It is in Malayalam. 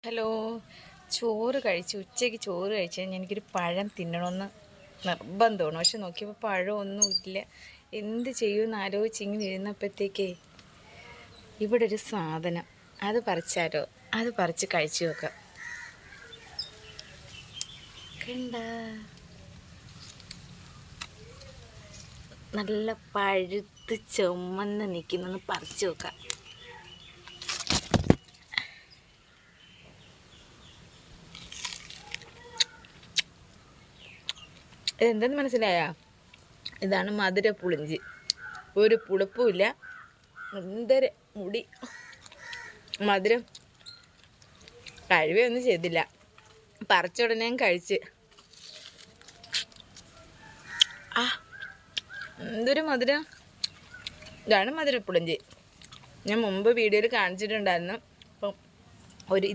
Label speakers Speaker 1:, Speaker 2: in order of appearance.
Speaker 1: ഹലോ, ചോറ് കഴിച്ചു. ഉച്ചയ്ക്ക് ചോറ് കഴിച്ചു കഴിഞ്ഞാൽ എനിക്കൊരു പഴം തിന്നണമെന്ന് നിർബന്ധമാണ്. പക്ഷെ നോക്കിയപ്പോൾ പഴമൊന്നും ഇല്ല. എന്ത് ചെയ്യുമെന്ന് ആലോചിച്ച് ഇങ്ങനെ ഇരുന്നപ്പോഴത്തേക്കേ ഇവിടെ ഒരു സാധനം, അത് പറിച്ചാലോ, അത് പറിച്ച് കഴിച്ചു നോക്കാം. കണ്ട, നല്ല പഴുത്ത് ചുമന്ന് നിൽക്കുന്നൊന്ന് പറിച്ചു നോക്കാം. ഇതെന്തെന്ന് മനസ്സിലായാ? ഇതാണ് മധുര പുളിഞ്ചി. ഒരു പുളിപ്പുമില്ല, എന്തൊരു മുടി. മധുരം കഴിവൊന്നും ചെയ്തില്ല, പറിച്ച ഉടനെ കഴിച്ച്. എന്തൊരു മധുരം. ഇതാണ് മധുര പുളിഞ്ചി. ഞാൻ മുമ്പ് വീഡിയോയിൽ കാണിച്ചിട്ടുണ്ടായിരുന്നു. അപ്പം ഒരു